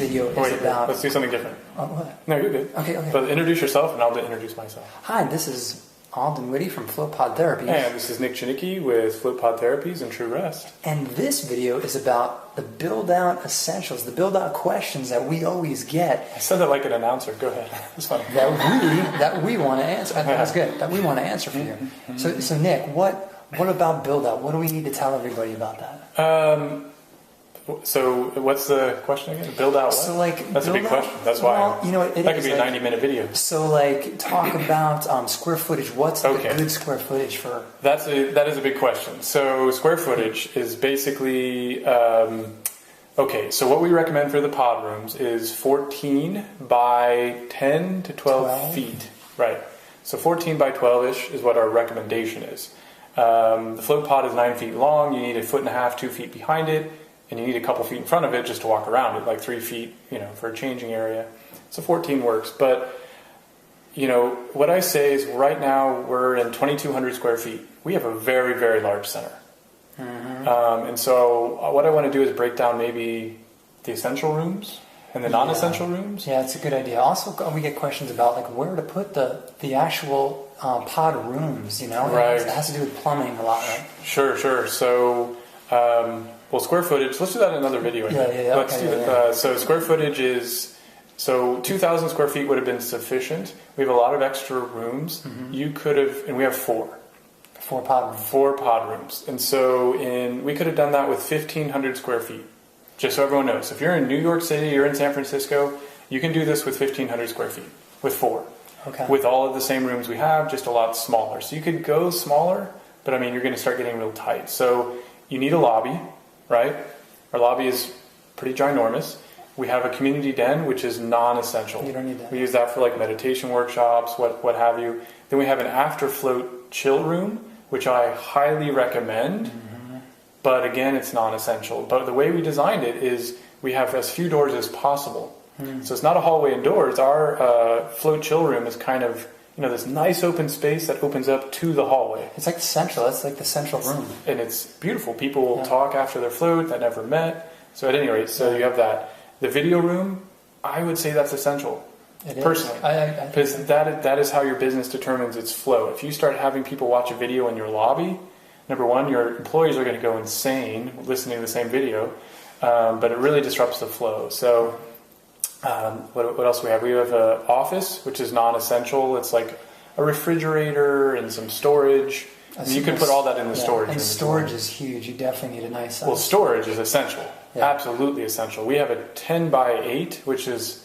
video is about... Let's do something different. Oh, what? No, you're good. Okay. But introduce yourself, and I'll introduce myself. Hi, this is Alden Whitty from Float Pod Therapies. And this is Nick Janicki with Float Pod Therapies and True Rest. And this video is about the build-out essentials, the build-out questions that we always get. I said that like an announcer. Go ahead. It's funny. That we want to answer. That's good. That we want to answer for you. So Nick, what about build-out? What do we need to tell everybody about that? So what's the question again? Build out what? So that's a big question. That's why that could be a 90-minute video. So talk about square footage. What's a good square footage for? That is a big question. So square footage is basically so what we recommend for the pod rooms is 14 by 10 to 12 feet. Right. So 14 by 12-ish is what our recommendation is. The float pod is 9 feet long. You need 1.5 feet, 2 feet behind it. And you need a couple feet in front of it just to walk around it, like 3 feet, for a changing area. So 14 works. But, what I say is right now we're in 2,200 square feet. We have a very, very large center. Mm-hmm. And so what I want to do is break down maybe the essential rooms and the non-essential rooms. Yeah, it's a good idea. Also, we get questions about where to put the actual pod rooms, Right. It has to do with plumbing a lot, right? Sure. So... square footage, let's do that in another video. Let's do that. So square footage is, 2,000 square feet would have been sufficient. We have a lot of extra rooms. Mm-hmm. You could have, and we have 4 pod rooms. 4 pod rooms. And so we could have done that with 1,500 square feet. Just so everyone knows. If you're in New York City, you're in San Francisco, you can do this with 1,500 square feet, with 4. Okay. With all of the same rooms we have, just a lot smaller. So you could go smaller, but you're going to start getting real tight. So you need a lobby. Right? Our lobby is pretty ginormous. We have a community den, which is non-essential. You don't need that. We use that for meditation workshops, what have you. Then we have an after-float chill room, which I highly recommend. Mm-hmm. But again, it's non-essential. But the way we designed it is we have as few doors as possible. Mm. So it's not a hallway indoors. Our float chill room is kind of this nice open space that opens up to the hallway. It's like the central. It's like the central room. And it's beautiful. People will talk after their float that never met. So at any rate, you have that. The video room, I would say that's essential. It is. Personally. Because that is how your business determines its flow. If you start having people watch a video in your lobby, number one, your employees are going to go insane listening to the same video. But it really disrupts the flow. So... what else do we have? We have an office, which is non-essential. It's like a refrigerator and some storage. You can put all that in the storage room. And storage is huge. You definitely need a nice size. Well, storage is essential. Yeah. Absolutely essential. We have a 10 by 8, which is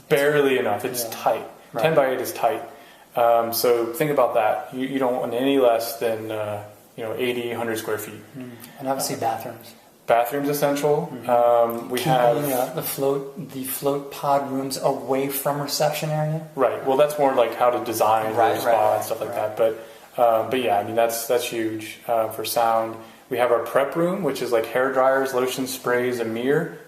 barely enough. It's tight. Right. 10 by 8 is tight. So think about that. You don't want any less than 80, 100 square feet. And obviously bathrooms. Bathrooms essential. Mm-hmm. We have the float pod rooms away from reception area. Right. Well, that's more like how to design and stuff like that. But yeah, that's huge for sound. We have our prep room, which is like hair dryers, lotion sprays, a mirror.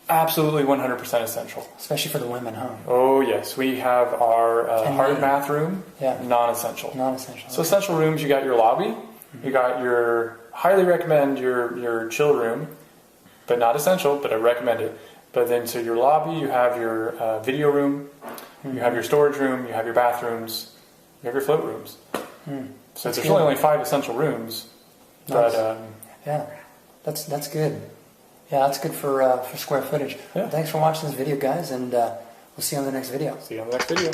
Absolutely 100% essential. Especially for the women, huh? Oh yes. We have our hard bath room. Yeah. Non-essential. Non-essential. So essential rooms, you got your lobby. Mm-hmm. You got your. Highly recommend your chill room, but not essential, but I recommend it. But then to your lobby, you have your video room, you have your storage room, you have your bathrooms, you have your float rooms. So there's really only 5 essential rooms. Nice. But that's good. Yeah, that's good for square footage. Yeah. Thanks for watching this video, guys, and we'll see you on the next video. See you on the next video.